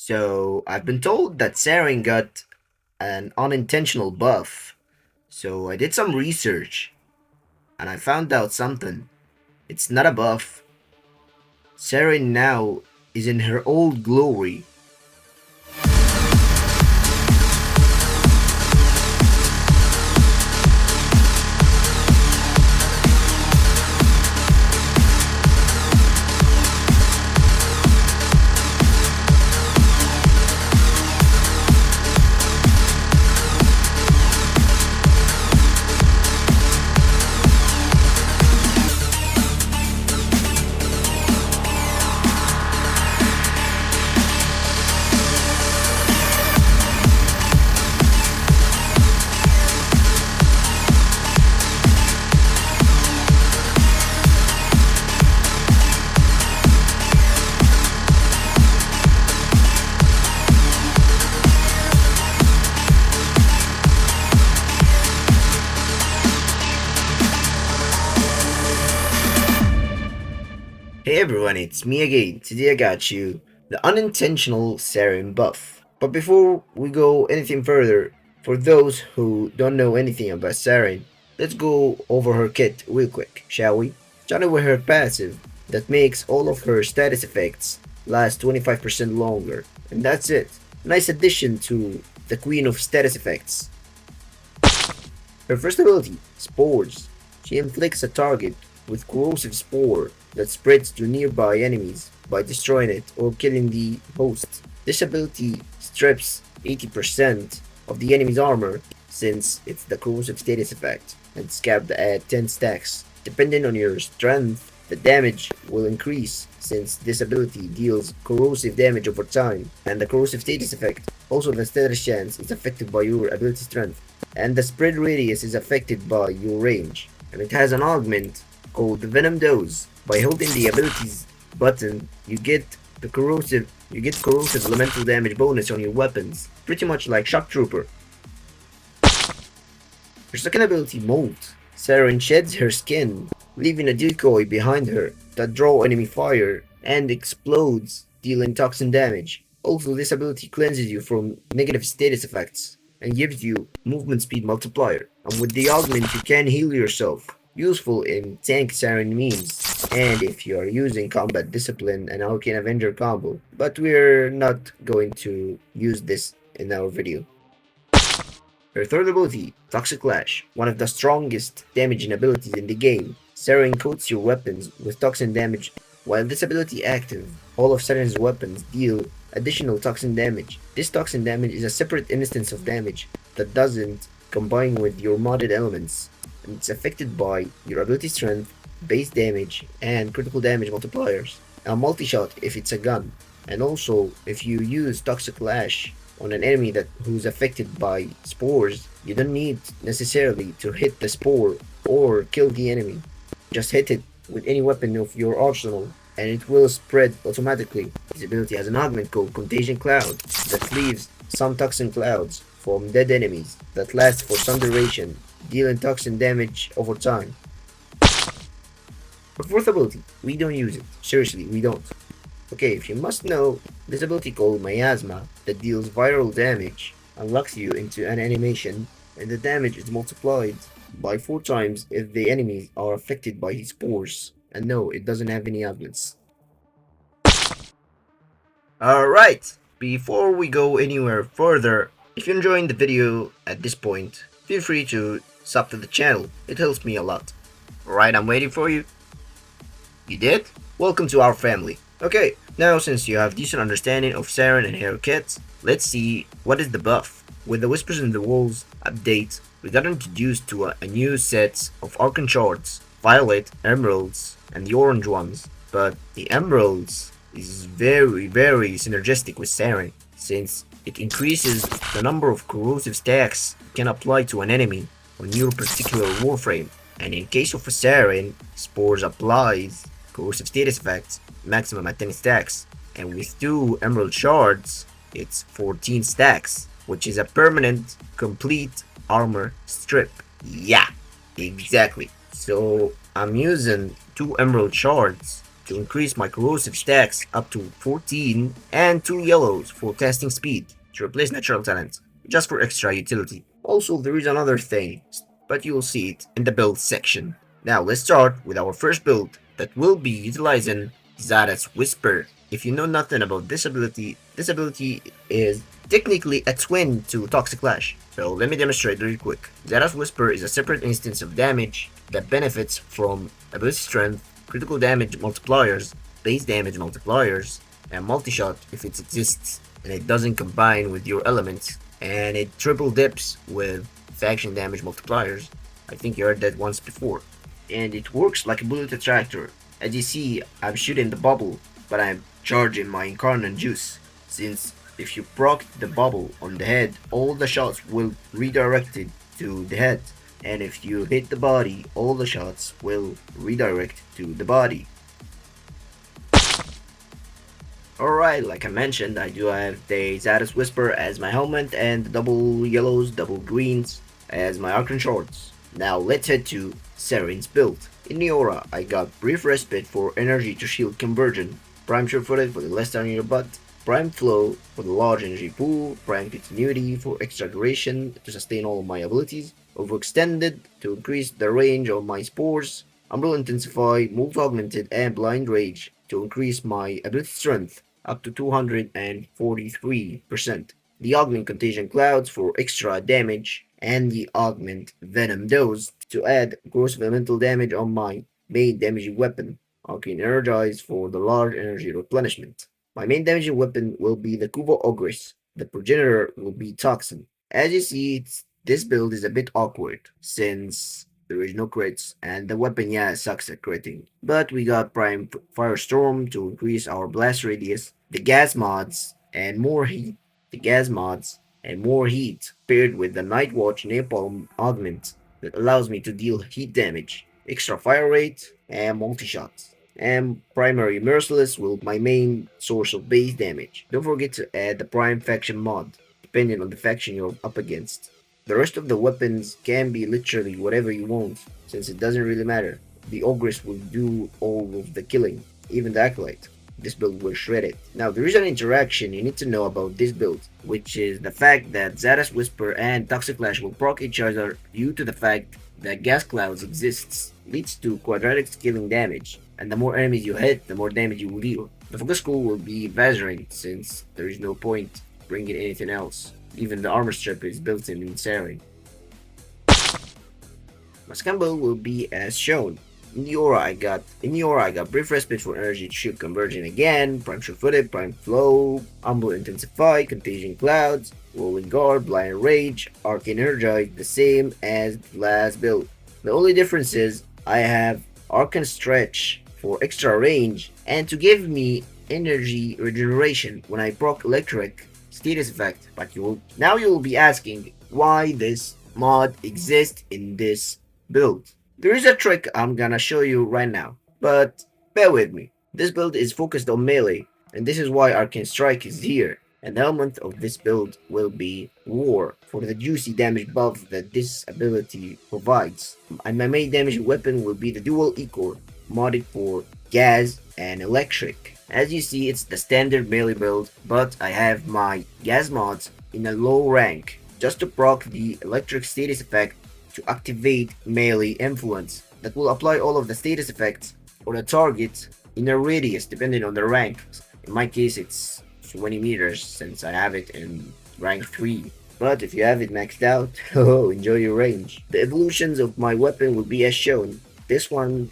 So I've been told that Saryn got an unintentional buff. So I did some research and I found out something. It's not a buff. Saryn now is in her old glory. Hey everyone, it's me again. Today I got you the unintentional Saryn buff. But before we go anything further, for those who don't know anything about Saryn, let's go over her kit real quick, shall we? Starting with her passive that makes all of her status effects last 25% longer. And that's it. Nice addition to the queen of status effects. Her first ability, Spores. She inflicts a target with corrosive spore that spreads to nearby enemies by destroying it or killing the host. This ability strips 80% of the enemy's armor since it's the corrosive status effect and it's capped at 10 stacks. Depending on your strength, the damage will increase since this ability deals corrosive damage over time, and the corrosive status effect, also the status chance, is affected by your ability strength, and the spread radius is affected by your range, and it has an augment called the Venom Dose. By holding the abilities button, you get corrosive elemental damage bonus on your weapons, pretty much like Shock Trooper. Her second ability, Molt. Saryn sheds her skin, leaving a decoy behind her that draws enemy fire and explodes, dealing toxin damage. Also, this ability cleanses you from negative status effects and gives you movement speed multiplier. And with the augment, you can heal yourself. Useful in tank Saryn memes, and if you are using Combat Discipline and Arcane Avenger combo, but we're not going to use this in our video. Her third ability, Toxic Lash, one of the strongest damaging abilities in the game. Saryn coats your weapons with toxin damage. While this ability active, all of Saryn's weapons deal additional toxin damage. This toxin damage is a separate instance of damage that doesn't combine with your modded elements, and it's affected by your ability strength, base damage, and critical damage multipliers. A multi-shot if it's a gun, and also if you use Toxic Lash on an enemy who's affected by spores, you don't need necessarily to hit the spore or kill the enemy. Just hit it with any weapon of your arsenal and it will spread automatically. This ability has an augment called Contagion Cloud that leaves some toxin clouds from dead enemies that last for some duration, dealing toxin damage over time. For fourth ability, we don't use it. Seriously, we don't. Okay, if you must know, this ability called Miasma that deals viral damage unlocks you into an animation, and the damage is multiplied by 4 times if the enemies are affected by his spores. And no, it doesn't have any augments. Alright, before we go anywhere further, if you're enjoying the video at this point, feel free to sub to the channel. It helps me a lot. Alright, I'm waiting for you. You did? Welcome to our family. Okay, now since you have decent understanding of Saryn and her kits, let's see what is the buff. With the Whispers in the Walls update, we got introduced to a new set of Arcane Shards, Violet, Emeralds, and the orange ones. But the Emeralds is very synergistic with Saryn, since it increases the number of corrosive stacks you can apply to an enemy on your particular Warframe. And in case of a Saryn, Spores applies corrosive status effects maximum at 10 stacks, and with 2 emerald shards it's 14 stacks, which is a permanent complete armor strip. Yeah, exactly. So I'm using 2 emerald shards to increase my corrosive stacks up to 14, and 2 yellows for casting speed to replace natural talent, just for extra utility. Also, there is another thing, but you will see it in the build section. Now let's start with our first build that will be utilizing Xata's Whisper. If you know nothing about this ability is technically a twin to Toxic Lash. So let me demonstrate really quick. Xata's Whisper is a separate instance of damage that benefits from ability strength, critical damage multipliers, base damage multipliers, and multi-shot if it exists and it doesn't combine with your element, and it triple dips with faction damage multipliers. I think you heard that once before. And it works like a bullet attractor. As you see, I'm shooting the bubble, but I'm charging my incarnate juice, since if you proc the bubble on the head, all the shots will redirect it to the head, and if you hit the body, all the shots will redirect to the body. Alright, like I mentioned, I do have the Xata's Whisper as my helmet and the double yellows, double greens as my Arcane Shorts. Now let's head to Saryn's build. In the aura, I got Brief Respite for energy to shield conversion, Prime Sure-Footed for the less time in your butt, Prime Flow for the large energy pool, Prime Continuity for extra duration to sustain all of my abilities, Overextended to increase the range of my Spores, Umbral Intensify, Molt Augmented, and Blind Rage to increase my ability strength up to 243%. The Augment Contagion Clouds for extra damage, and the Augment Venom Dose to add gross elemental damage on my main damaging weapon, Arcane Energize for the large energy replenishment. My main damaging weapon will be the Kubo Ogress. The progenitor will be Toxin. As you see, this build is a bit awkward since there is no crits, and the weapon sucks at critting. But we got Prime Firestorm to increase our blast radius, the gas mods, and more heat. Paired with the Night Watch Napalm Augment that allows me to deal heat damage, extra fire rate, and multi-shots. And Primary Merciless will be my main source of base damage. Don't forget to add the Prime Faction mod, depending on the faction you're up against. The rest of the weapons can be literally whatever you want, since it doesn't really matter. The Ogress will do all of the killing, even the Acolyte. This build will shred it. Now there is an interaction you need to know about this build, which is the fact that Xata's Whisper and Toxic Lash will proc each other due to the fact that Gas Clouds exists, leads to quadratic scaling damage, and the more enemies you hit, the more damage you will deal. The focus skill will be Vazarin, since there is no point bringing anything else. Even the armor strip is built in Saryn. My combo will be as shown. In the aura I got Brief Respite for energy to shield conversion again, Prime Sure-Footed, Prime Flow, Umbral Intensify, Contagion Clouds, Rolling Guard, Blind Rage, Arcane Energize, the same as the last build. The only difference is I have Arcane Stretch for extra range and to give me energy regeneration when I proc electric status effect. But you will be asking why this mod exists in this build. There is a trick I'm gonna show you right now, but bear with me. This build is focused on melee, and this is why Arcane Strike is here. And the element of this build will be War, for the juicy damage buff that this ability provides. And my main damage weapon will be the Dual Ecor, modded for gas and electric. As you see, it's the standard melee build, but I have my gas mods in a low rank, just to proc the electric status effect to activate melee influence that will apply all of the status effects on a target in a radius depending on the rank. In my case it's 20 meters since I have it in rank 3. But if you have it maxed out, oh, enjoy your range. The evolutions of my weapon will be as shown. This one,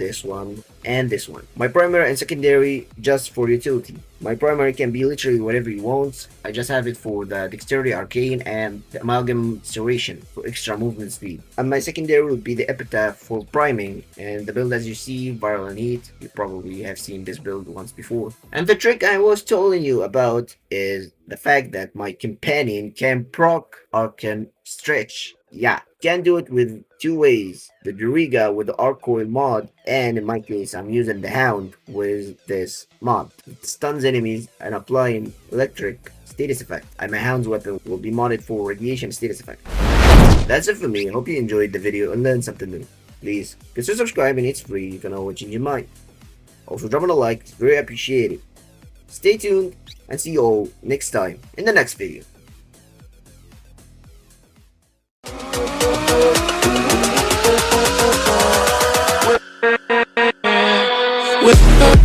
and this one. My primary and secondary just for utility. My primary can be literally whatever you want. I just have it for the Dexterity Arcane and the Amalgam Serration for extra movement speed. And my secondary will be the Epitaph for priming. And the build as you see, Viral and Heat. You probably have seen this build once before. And the trick I was telling you about is the fact that my companion can proc Arcane Stretch. Yeah, can do it with two ways. The Duriga with the Arc Coil mod, and in my case I'm using the Hound with this mod. It stuns enemies and applying electric status effect. And my Hound's weapon will be modded for radiation status effect. That's it for me. I hope you enjoyed the video and learned something new. Please consider subscribing, it's free, you can always change your mind. Also, dropping a like is very appreciated. Stay tuned and see you all next time in the next video. With